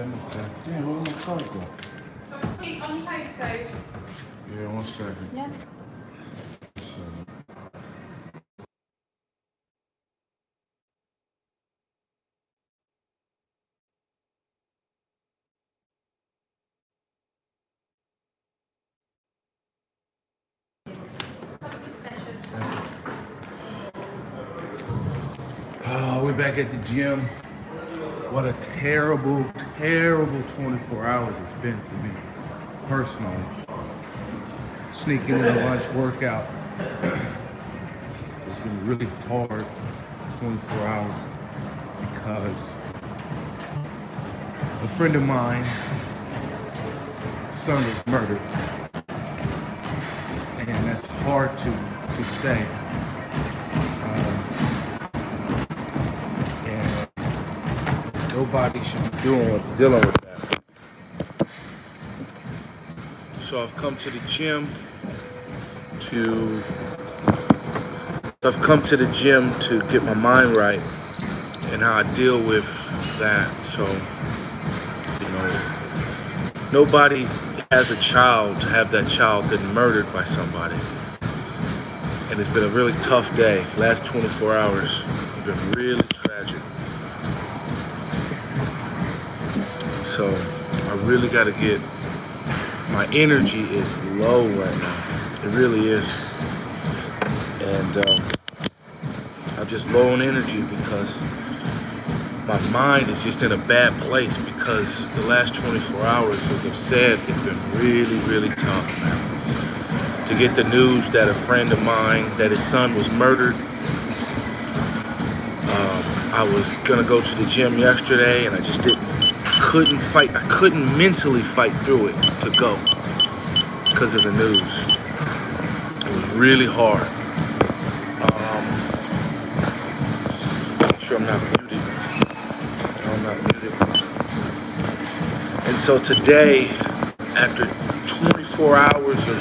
okay. Yeah, where my card go? On postcode. Yeah, 1 second. Yeah. 1 second. Oh, we're back at the gym. What a terrible, terrible 24 hours it's been for me, personally. Sneaking in a lunch workout. It's been really hard 24 hours because a friend of mine, son was murdered. And that's hard to say. And nobody should be dealing with that. So I've come to the gym to get my mind right and how I deal with that. So, nobody has a child to have that child then murdered by somebody. And it's been a really tough day. Last 24 hours have been really tragic. So I really got to get, my energy is low right now. It really is. And I'm just low on energy because my mind is just in a bad place because the last 24 hours, as I've said, it's been really, really tough, man. To get the news that a friend of mine, that his son was murdered. I was gonna go to the gym yesterday and I just couldn't mentally fight through it to go because of the news. It was really hard. Make sure I'm not muted. No, I'm not muted. And so today, after 24 hours of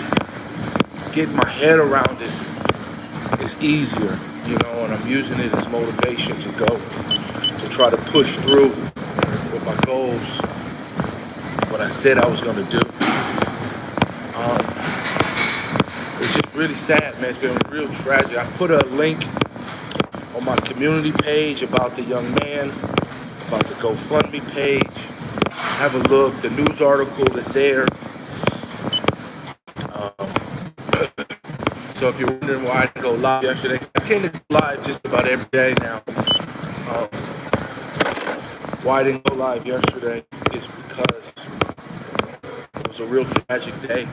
getting my head around it, it's easier, and I'm using it as motivation to go, to try to push through with my goals, what I said I was gonna do. It's just really sad, man. It's been real tragic. I put a link on my community page about the young man, about the GoFundMe page. Have a look, the news article that's there. So if you're wondering why I didn't go live yesterday, I tend to go live just about every day now. Why I didn't go live yesterday is because it was a real tragic day.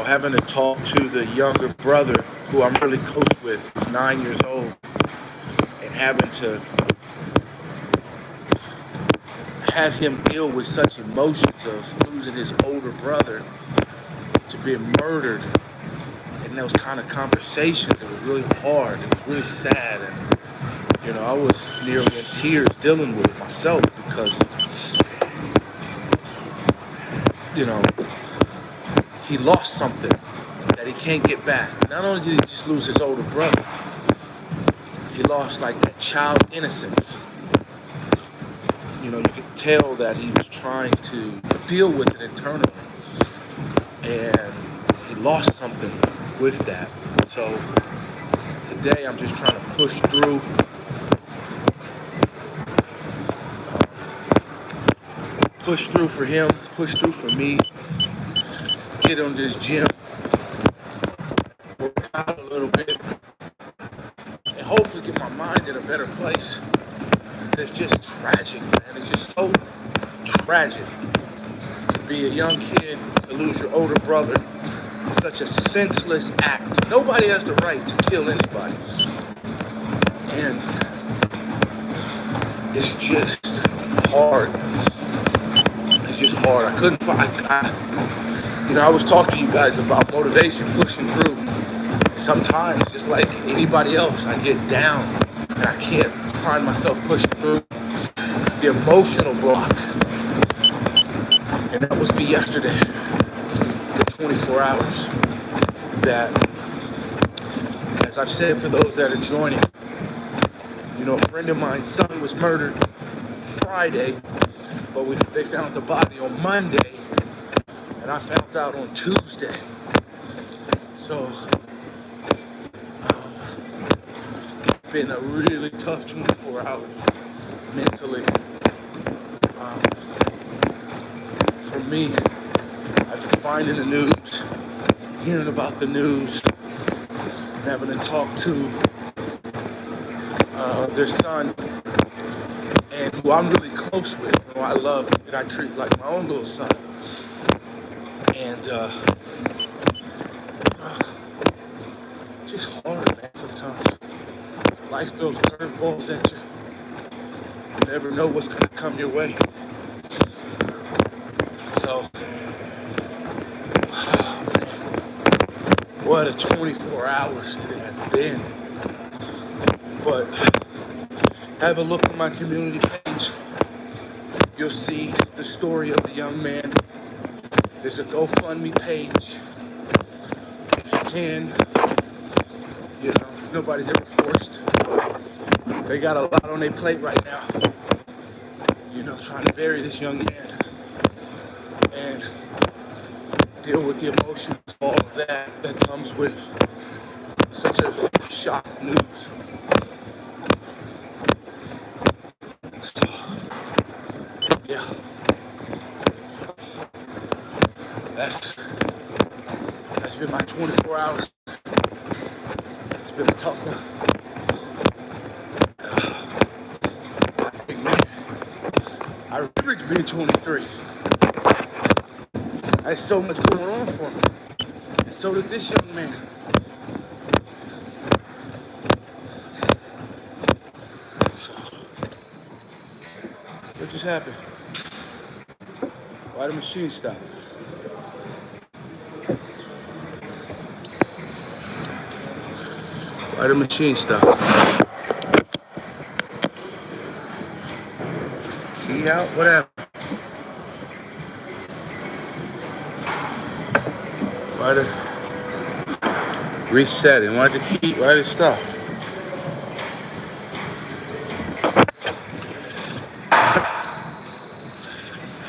Having to talk to the younger brother, who I'm really close with, who's 9 years old, and having to have him deal with such emotions of losing his older brother to being murdered, and those kind of conversations, it was really hard. It was really sad, and I was nearly in tears dealing with it myself because he lost something that he can't get back. Not only did he just lose his older brother, he lost like that child innocence. You could tell that he was trying to deal with it internally, and he lost something with that. So today I'm just trying to push through. Push through for him, push through for me, get on this gym, work out a little bit, and hopefully get my mind in a better place. It's just tragic, man. It's just so tragic to be a young kid, to lose your older brother to such a senseless act. Nobody has the right to kill anybody. And it's just hard. It's just hard. I couldn't find. I was talking to you guys about motivation, pushing through. Sometimes, just like anybody else, I get down and I can't find myself pushing through. The emotional block. And that was me yesterday for 24 hours. That, as I've said for those that are joining, a friend of mine's son was murdered Friday But they found the body on Monday, and I found out on Tuesday. So it's been a really tough 24 hours mentally. For me, I just finding the news, hearing about the news, and having to talk to their son, and who I'm really close with, who I love, and I treat like my own little son. And just hard, man, sometimes. Life throws curveballs at you. You never know what's gonna come your way. So, what a 24 hours it has been. But have a look at my community page. You'll see the story of the young man. There's a GoFundMe page. If you can, you know, nobody's ever forced. They got a lot on their plate right now. You know, trying to bury this young man and deal with the emotions, all of that comes with such a shock news. So, yeah, that's been my 24 hours. It's been a tough one. I remember it being 23. I had so much going on for me. And so did this young man. So, what just happened? Why the machine stop? Why the machine stop? Key out? What happened? Why the resetting? Why the key? Why the stop?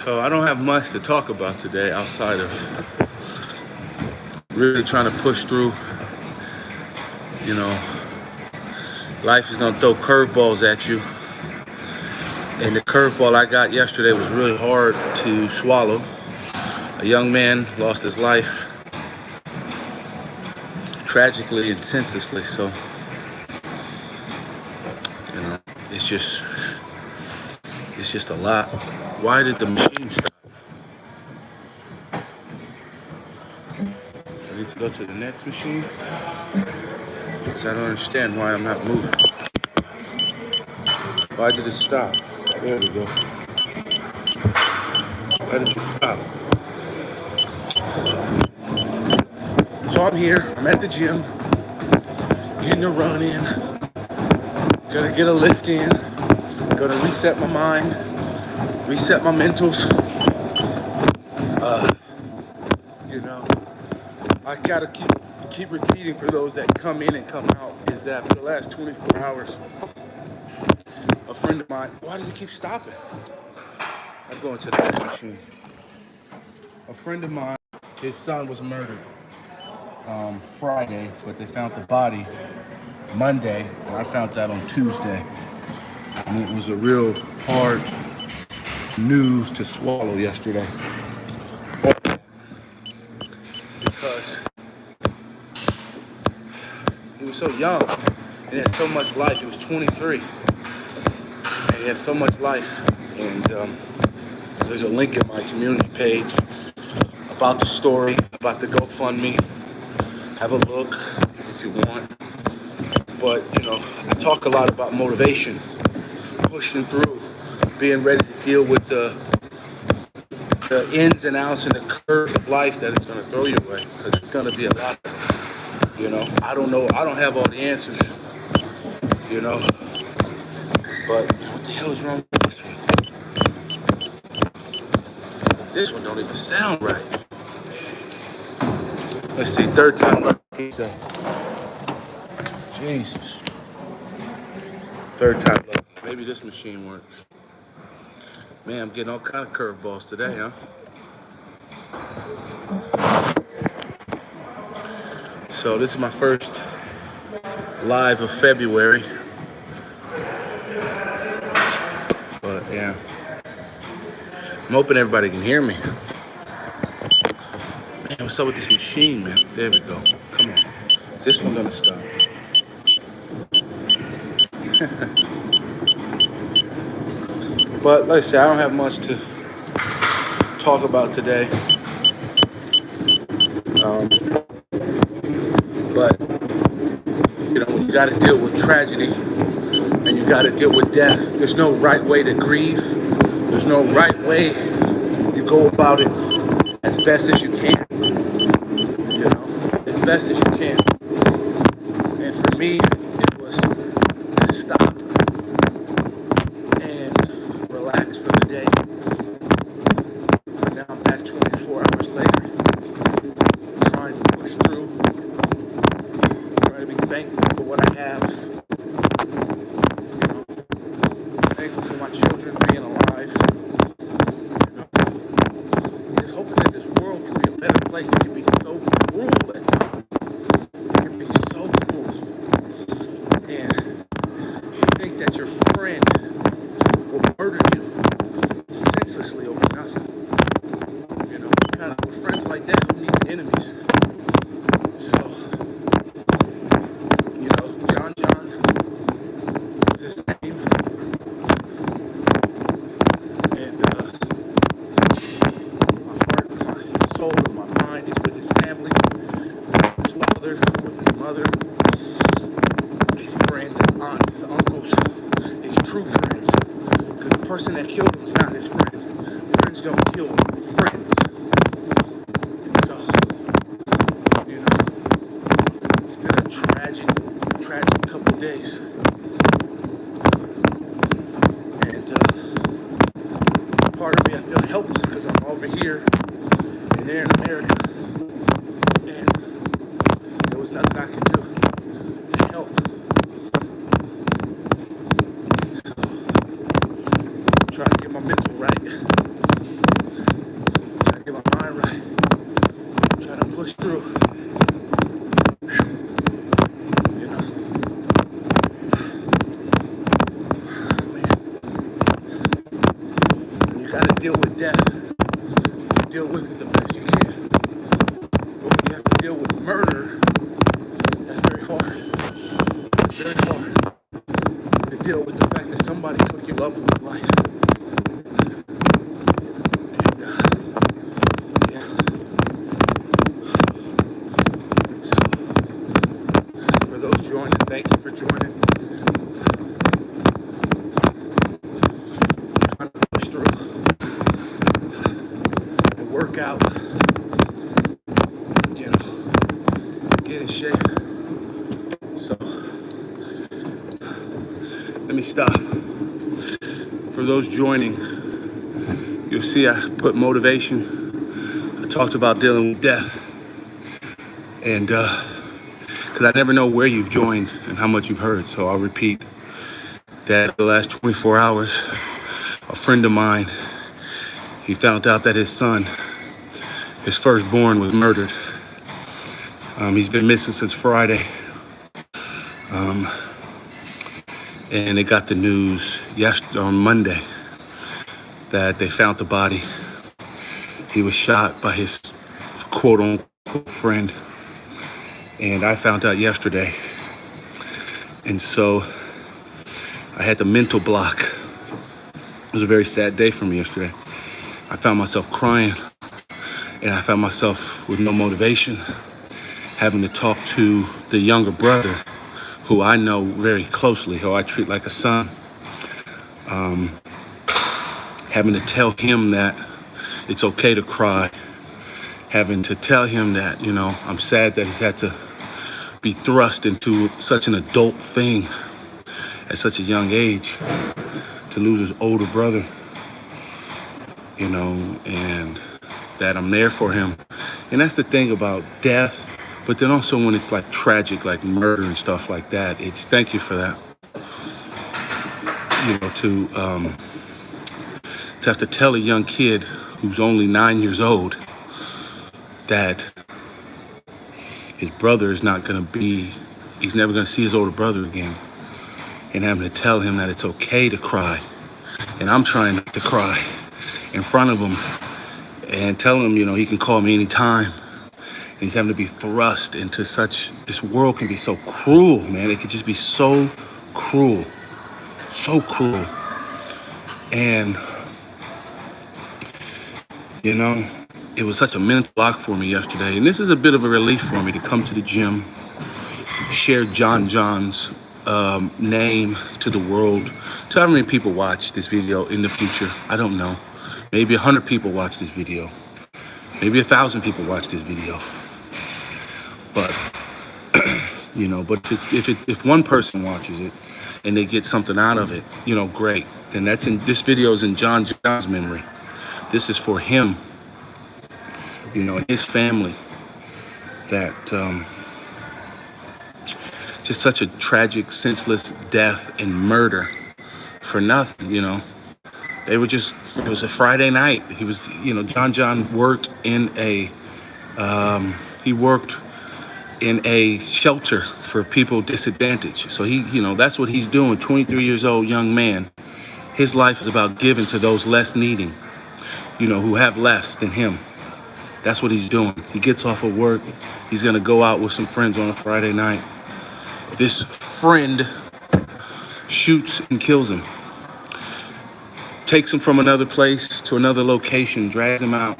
So I don't have much to talk about today outside of really trying to push through. You know, life is gonna throw curveballs at you. And the curveball I got yesterday was really hard to swallow. A young man lost his life tragically and senselessly. So, you know, it's just a lot. Why did the machine stop? I need to go to the next machine because I don't understand why I'm not moving. Why did it stop? There we go. Why did you stop? So I'm here. I'm at the gym, getting a run in. Gonna get a lift in. Gonna reset my mind, reset my mentals. You know, I gotta keep repeating for those that come in and come out is that for the last 24 hours, a friend of mine, why does it keep stopping? I'm going to the next machine. A friend of mine, his son was murdered Friday, but they found the body Monday, and I found that on Tuesday. And it was a real hard news to swallow yesterday. Because he was so young and he had so much life. He was 23 and he had so much life. And there's a link in my community page about the story, about the GoFundMe. Have a look if you want. But, you know, I talk a lot about motivation, pushing through, being ready to deal with the ins and outs and the curves of life that it's going to throw your way, because it's going to be a lot. You know, I don't know. I don't have all the answers, you know. But what the hell is wrong with this one? This one don't even sound right. Let's see, third time lucky. Jesus. Third time lucky. Maybe this machine works. Man, I'm getting all kind of curveballs today, huh? So this is my first live of February. But yeah, I'm hoping everybody can hear me. Man, what's up with this machine, man? There we go. Come on. Is this one gonna stop? But like I said, I don't have much to talk about today. But when you got to deal with tragedy and you got to deal with death, there's no right way to grieve. There's no right way. You go about it as best as you can. As best as you can. And for me, it was to stop and relax for the day. And now I'm back 24 hours later, trying to push through, trying to be thankful for what I have. Thankful for my children being alive. Just hoping that this world can be a better place. It can be so cruel at times. It can be so cruel. And you think that your friend will murder you senselessly over nothing. Kind of with friends like that, who needs enemies? So, John was his name. And my heart, my soul, and my mind is with his family, his father, with his mother, his friends, his aunts, his uncles, his true friends. Because the person that killed him is not his friend. Friends don't kill friends. And so, it's been a tragic couple of days. And part of me, I feel helpless because I'm over here and they're in America. And there was nothing I could do to help. So, I'm trying to get my mental right. Trying to get my mind right. Trying to push through. Deal with death, deal with it the best you can. But when you have to deal with murder, that's very hard. It's very hard to deal with the fact that somebody took your loved one's life. And, yeah. So, for those joining, thank you for joining. I'm trying to push through. Work out, get in shape. So, let me stop. For those joining, you'll see I put motivation. I talked about dealing with death. And, because I never know where you've joined and how much you've heard. So I'll repeat that the last 24 hours, a friend of mine, he found out that his son, his firstborn, was murdered. He's been missing since Friday. And they got the news on Monday that they found the body. He was shot by his quote-unquote friend. And I found out yesterday. And so I had the mental block. It was a very sad day for me yesterday. I found myself crying. And I found myself with no motivation, having to talk to the younger brother, who I know very closely, who I treat like a son. Having to tell him that it's okay to cry. Having to tell him that, I'm sad that he's had to be thrust into such an adult thing at such a young age, to lose his older brother, and that I'm there for him. And that's the thing about death, but then also when it's like tragic, like murder and stuff like that, it's thank you for that. to have to tell a young kid who's only 9 years old that his brother is not going to be, he's never going to see his older brother again, and having to tell him that it's okay to cry. And I'm trying not to cry in front of him and telling him, he can call me anytime. And he's having to be thrust into this world can be so cruel, man. It could just be so cruel. So cruel. And, it was such a mental block for me yesterday. And this is a bit of a relief for me to come to the gym, share John John's name to the world. Tell how many people watch this video in the future. I don't know. Maybe 100 people watch this video. Maybe 1,000 people watch this video. But, if one person watches it and they get something out of it, great. Then this video is in John John's memory. This is for him, and his family. That just such a tragic, senseless death and murder for nothing, They were it was a Friday night. He was, John worked in a shelter for people disadvantaged. So that's what he's doing. 23 years old, young man. His life is about giving to those less needing, who have less than him. That's what he's doing. He gets off of work. He's going to go out with some friends on a Friday night. This friend shoots and kills him. Takes him from another place to another location, drags him out,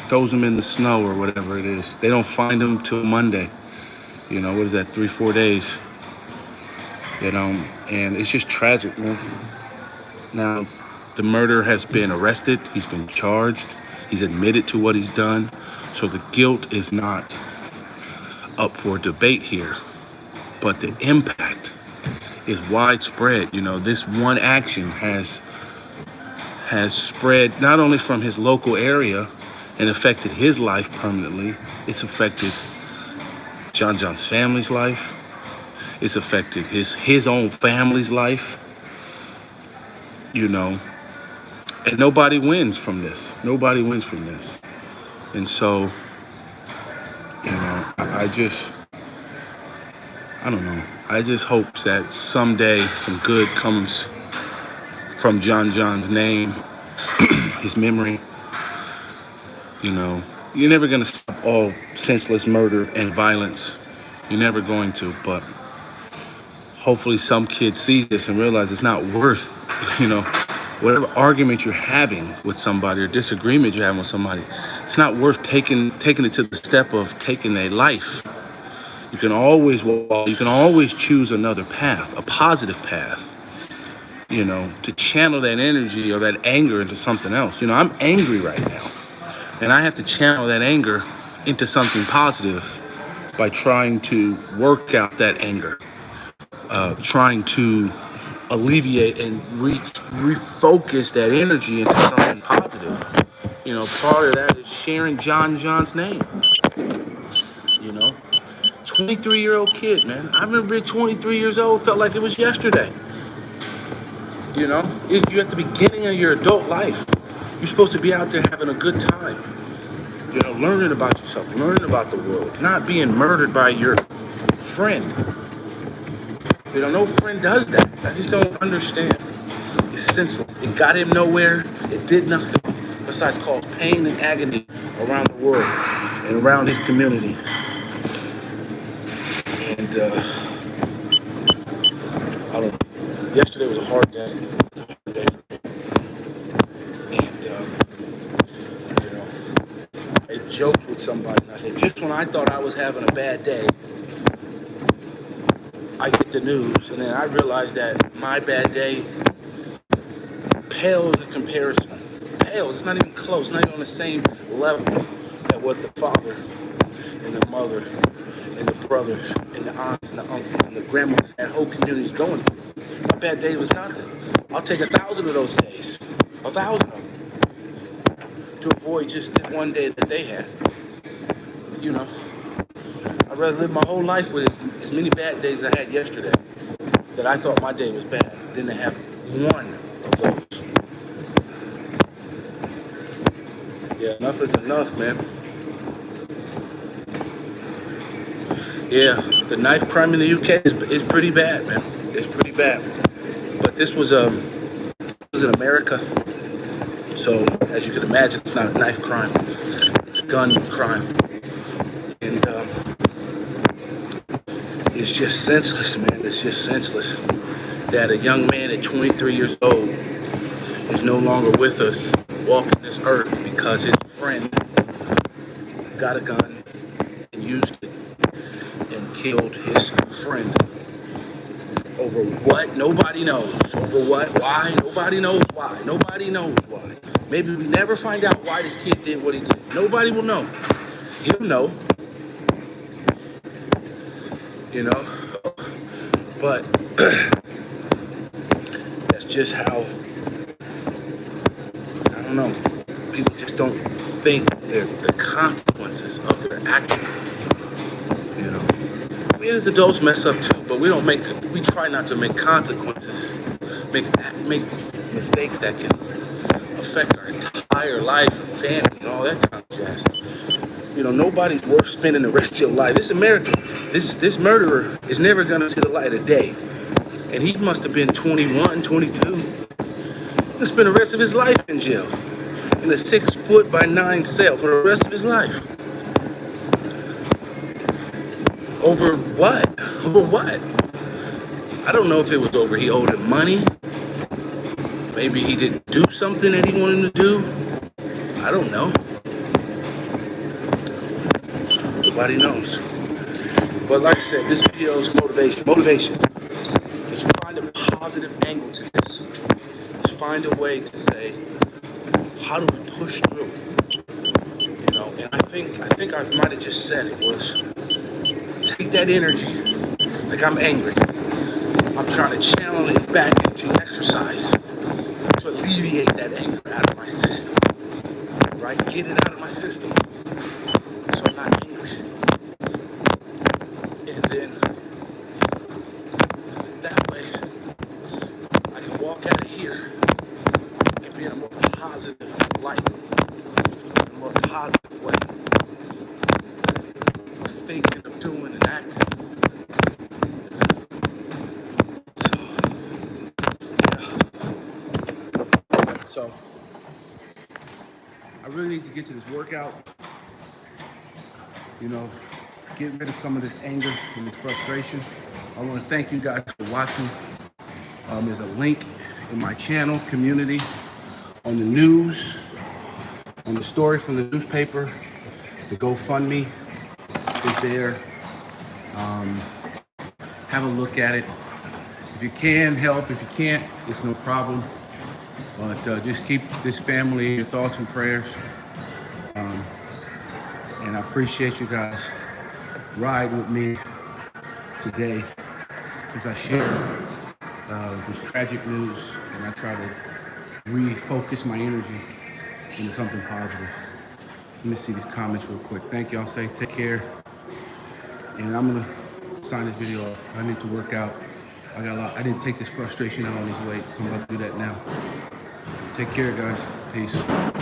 throws him in the snow or whatever it is. They don't find him till Monday. What is that, 3-4 days? And it's just tragic, man. Now, the murderer has been arrested. He's been charged. He's admitted to what he's done. So the guilt is not up for debate here. But the impact is widespread. This one action has spread not only from his local area and affected his life permanently, it's affected John John's family's life. It's affected his own family's life. And nobody wins from this. Nobody wins from this. And so, I don't know. I just hope that someday some good comes from John John's name, his memory. You're never going to stop all senseless murder and violence. You're never going to, but hopefully some kid sees this and realizes it's not worth, whatever argument you're having with somebody or disagreement you're having with somebody, it's not worth taking it to the step of taking their life. You can always choose another path, a positive path, to channel that energy or that anger into something else. I'm angry right now, and I have to channel that anger into something positive by trying to work out that anger, trying to alleviate and refocus that energy into something positive. Part of that is sharing John John's name. 23-year-old kid, man. I remember being 23 years old, felt like it was yesterday. You're at the beginning of your adult life. You're supposed to be out there having a good time. Learning about yourself, learning about the world, not being murdered by your friend. No friend does that. I just don't understand. It's senseless. It got him nowhere. It did nothing besides cause pain and agony around the world and around his community. And I don't know. Yesterday was a hard day. And I joked with somebody and I said, just when I thought I was having a bad day, I get the news, and then I realize that my bad day pales in comparison. Pales. It's not even close. Not even on the same level that what the father and the mother and the brothers and the aunts and the uncles and the grandmas and whole communities going through. My bad day was nothing. I'll take 1,000 of those days. 1,000 of them. To avoid just that one day that they had. I'd rather live my whole life with as many bad days as I had yesterday that I thought my day was bad than to have one of those. Yeah, enough is enough, man. Yeah, the knife crime in the UK is pretty bad, man. It's pretty bad. But this was in America, so as you can imagine, it's not a knife crime. It's a gun crime, and it's just senseless, man. It's just senseless that a young man at 23 years old is no longer with us, walking this earth because his friend got a gun and used it and killed his friend. Over what? Nobody knows. Over what? Why? Nobody knows why. Nobody knows why. Maybe we never find out why this kid did what he did. Nobody will know. He'll know. You know? But that's just how, I don't know. People just don't think the consequences of their actions. You know? We as adults mess up too, but we try not to make consequences, make mistakes that can affect our entire life and family and all that kind of jazz. You know, nobody's worth spending the rest of your life. This America, this murderer is never gonna see the light of day. And he must have been 21, 22. He's gonna spend the rest of his life in jail, in a 6-foot-by-9 cell for the rest of his life. Over what? Over what? I don't know if it was over he owed him money. Maybe he didn't do something that he wanted to do. I don't know. Nobody knows. But like I said, this video is motivation. Motivation. Just find a positive angle to this. Just find a way to say, how do we push through? You know, and I think I might have just said it was, take that energy, like I'm angry. I'm trying to channel it back into exercise to alleviate that anger out of my system, right? Get it out of my system so I'm not angry. And then that way I can walk out of here and be in a more positive light, in a more positive way of thinking, of doing, and acting. So, I really need to get to this workout, you know, get rid of some of this anger and this frustration. I want to thank you guys for watching. There's a link in my channel, community, on the news, on the story from the newspaper. The GoFundMe is there. Have a look at it. If you can help, if you can't, it's no problem. But just keep this family in your thoughts and prayers. And I appreciate you guys riding with me today as I share this tragic news and I try to refocus my energy into something positive. Let me see these comments real quick. Thank y'all. Say take care. And I'm gonna sign this video off. I need to work out. I didn't take this frustration out on these weights. I'm about to do that now. Take care, guys. Peace.